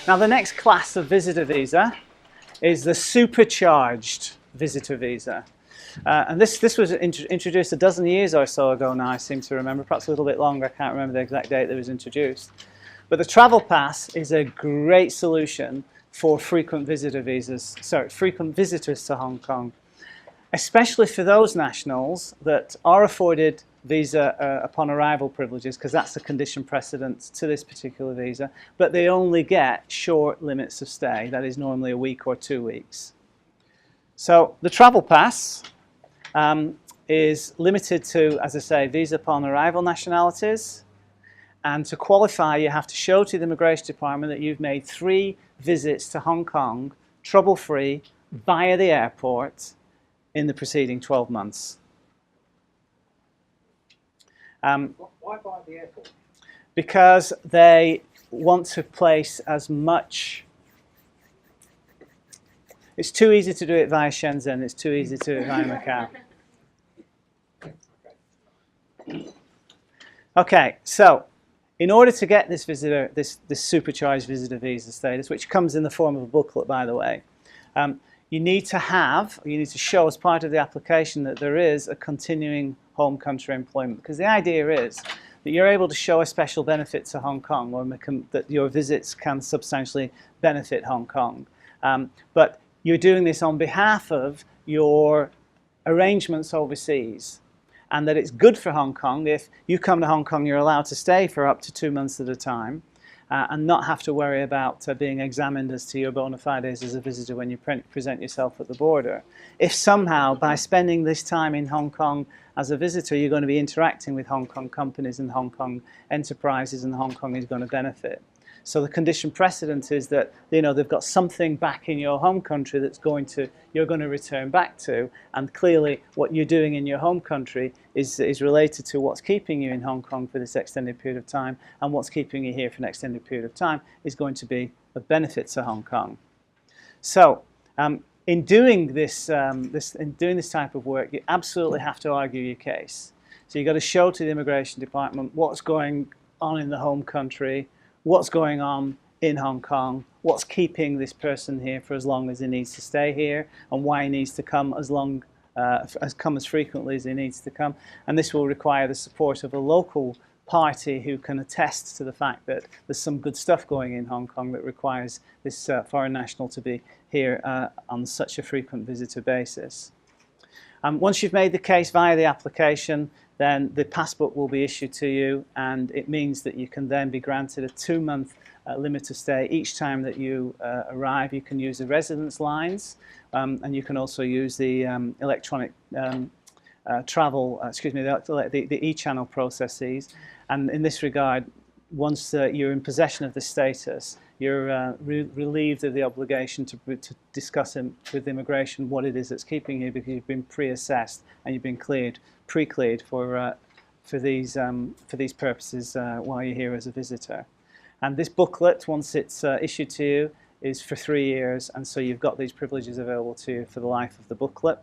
Now, the next class of visitor visa is the supercharged visitor visa. And this was introduced a dozen years or so ago now, I seem to remember, perhaps a little bit longer. I can't remember the exact date that it was introduced. But the travel pass is a great solution for frequent visitors to Hong Kong, especially for those nationals that are afforded visa upon arrival privileges, because that's the condition precedent to this particular visa, but they only get short limits of stay, that is normally a week or 2 weeks. So the travel pass is limited to, as I say, visa upon arrival nationalities, and to qualify you have to show to the Immigration Department that you've made 3 visits to Hong Kong trouble-free via the airport in the preceding 12 months. Why by the airport? Because they want to place as much. It's too easy to do it via Shenzhen. It's too easy to do it via Macau. Okay, so in order to get this supercharged visitor visa status, which comes in the form of a booklet, by the way, you need to show as part of the application that there is a continuing home country employment, because the idea is that you're able to show a special benefit to Hong Kong, or that your visits can substantially benefit Hong Kong. But you're doing this on behalf of your arrangements overseas, and that it's good for Hong Kong. If you come to Hong Kong, you're allowed to stay for up to 2 months at a time, and not have to worry about being examined as to your bona fides as a visitor when you present yourself at the border. If somehow, by spending this time in Hong Kong as a visitor, you're going to be interacting with Hong Kong companies and Hong Kong enterprises, and Hong Kong is going to benefit. So the condition precedent is that they've got something back in your home country you're going to return back to, and clearly what you're doing in your home country is related to what's keeping you in Hong Kong for this extended period of time, and what's keeping you here for an extended period of time is going to be of benefit to Hong Kong. So in doing this type of work, you absolutely have to argue your case. So you've got to show to the Immigration Department what's going on in the home country, what's going on in Hong Kong, what's keeping this person here for as long as he needs to stay here, and why he needs to come as frequently as he needs to come. And this will require the support of a local party who can attest to the fact that there's some good stuff going in Hong Kong that requires this foreign national to be here on such a frequent visitor basis. Once you've made the case via the application, then the passport will be issued to you, and it means that you can then be granted a 2-month limit of stay. Each time that you arrive, you can use the residence lines, and you can also use the electronic travel, the e-channel processes. And in this regard, once you're in possession of the status, you're relieved of the obligation to discuss with immigration what it is that's keeping you, because you've been pre-assessed and you've been pre-cleared for these purposes while you're here as a visitor. And this booklet, once it's issued to you, is for 3 years, and so you've got these privileges available to you for the life of the booklet.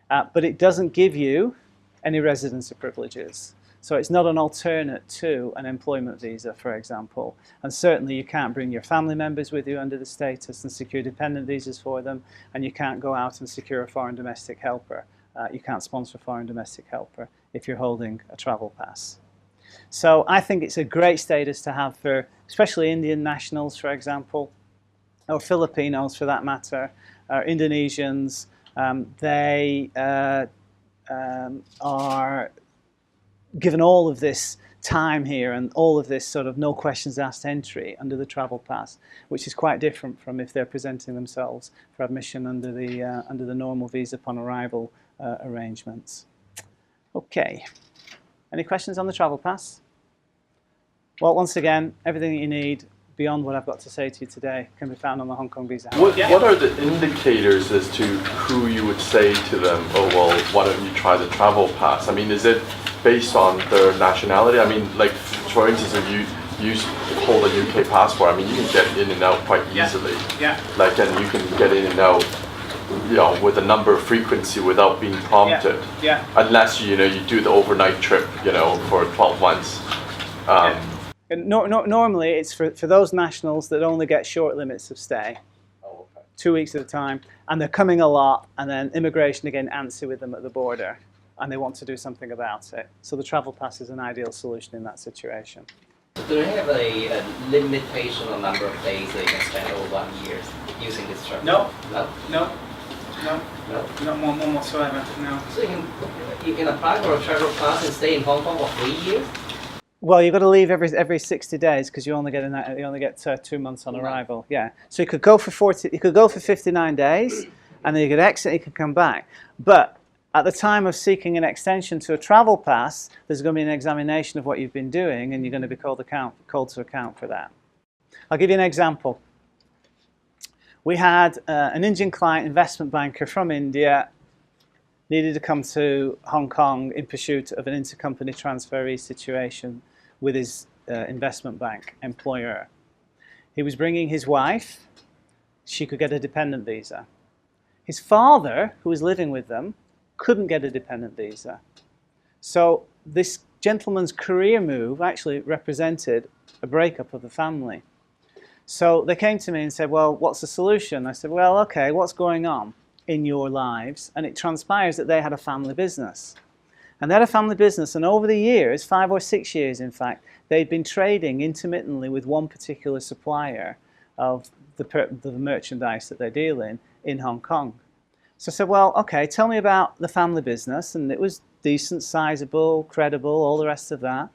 But it doesn't give you any residency privileges. So it's not an alternate to an employment visa, for example. And certainly you can't bring your family members with you under the status and secure dependent visas for them, and you can't go out and secure a foreign domestic helper. You can't sponsor a foreign domestic helper if you're holding a travel pass. So I think it's a great status to have for especially Indian nationals, for example, or Filipinos for that matter, or Indonesians. They are given all of this time here and all of this sort of no questions asked entry under the travel pass, which is quite different from if they're presenting themselves for admission under the normal visa upon arrival arrangements. Okay, any questions on the travel pass? Well, once again, everything that you need beyond what I've got to say to you today can be found on the Hong Kong Visa. What are the indicators as to who you would say to them, oh, well, why don't you try the travel pass? I mean, is it based on their nationality? I mean, like, for instance, if you hold a UK passport, I mean, you can get in and out quite easily. Yeah. Like, and you can get in and out, with a number of frequency without being prompted. Yeah. Unless, you do the overnight trip, for 12 months. And normally it's for those nationals that only get short limits of stay, Oh, okay. 2 weeks at a time, and they're coming a lot, and then immigration again antsy with them at the border, and they want to do something about it. So the travel pass is an ideal solution in that situation. Do they have a limitation on number of days they can spend over 1 year using this travel? No. No? No, no, No? not one whatsoever, no. So you can apply for a travel pass and stay in Hong Kong for 3 years? Well, you've got to leave every 60 days because you only get 2 months on arrival. Yeah, so you could go for 59 days, and then you could exit. You could come back, but at the time of seeking an extension to a travel pass, there's going to be an examination of what you've been doing, and you're going to be called to account for that. I'll give you an example. We had an Indian client, investment banker from India, needed to come to Hong Kong in pursuit of an intercompany transferee situation with his investment bank employer. He was bringing his wife. She could get a dependent visa. His father, who was living with them, couldn't get a dependent visa. So this gentleman's career move actually represented a breakup of the family. So they came to me and said, well, what's the solution? I said, well, okay, what's going on in your lives? And it transpires that they had a family business. And they had a family business, and over the years, 5 or 6 years in fact, they'd been trading intermittently with one particular supplier of the merchandise that they deal in Hong Kong. So I said, well, okay, tell me about the family business. And it was decent, sizable, credible, all the rest of that.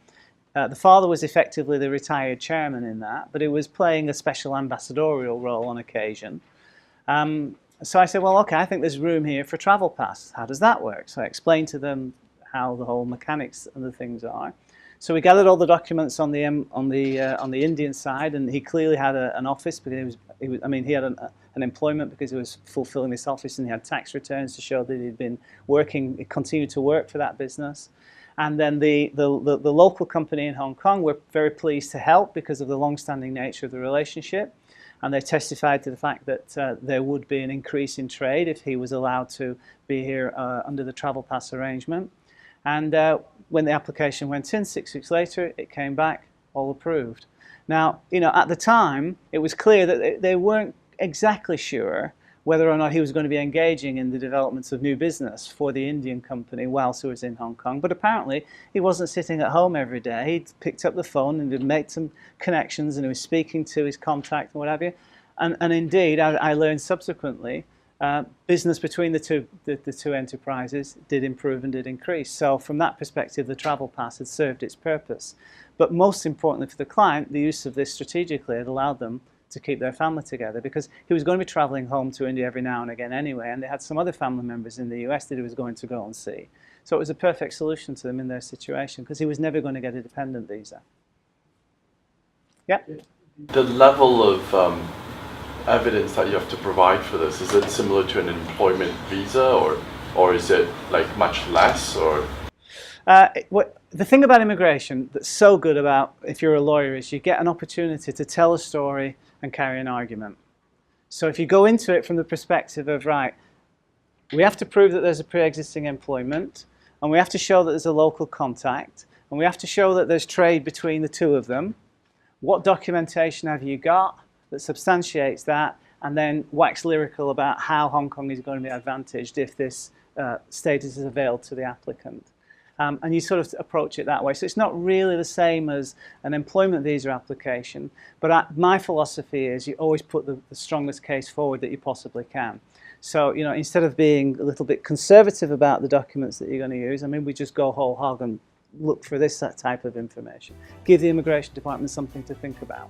The father was effectively the retired chairman in that, but he was playing a special ambassadorial role on occasion. So I said, well, okay, I think there's room here for a travel pass. How does that work? So I explained to them how the whole mechanics and the things are. So we gathered all the documents on the Indian side, and he clearly had an office because he had an employment because he was fulfilling this office, and he had tax returns to show that he'd been working, he continued to work for that business. And then the local company in Hong Kong were very pleased to help because of the long-standing nature of the relationship, and they testified to the fact that there would be an increase in trade if he was allowed to be here under the travel pass arrangement. And when the application went in 6 weeks later, it came back all approved. Now, at the time, it was clear that they weren't exactly sure whether or not he was going to be engaging in the developments of new business for the Indian company whilst he was in Hong Kong. But apparently, he wasn't sitting at home every day. He'd picked up the phone and he'd made some connections, and he was speaking to his contact and what have you. And indeed, I learned subsequently, business between the two enterprises did improve and did increase. So from that perspective, the travel pass had served its purpose. But most importantly for the client, the use of this strategically had allowed them to keep their family together, because he was going to be traveling home to India every now and again anyway, and they had some other family members in the US that he was going to go and see. So it was a perfect solution to them in their situation, because he was never going to get a dependent visa. Yeah? The level of evidence that you have to provide for this, is it similar to an employment visa, or is it like much less, or? The thing about immigration that's so good about if you're a lawyer is you get an opportunity to tell a story and carry an argument. So if you go into it from the perspective of, right, we have to prove that there's a pre-existing employment, and we have to show that there's a local contact, and we have to show that there's trade between the two of them. What documentation have you got that substantiates that? And then wax lyrical about how Hong Kong is going to be advantaged if this status is availed to the applicant. And you sort of approach it that way. So it's not really the same as an employment visa application, but my philosophy is you always put the strongest case forward that you possibly can. So, instead of being a little bit conservative about the documents that you're going to use, we just go whole hog and look for this type of information. Give the immigration department something to think about.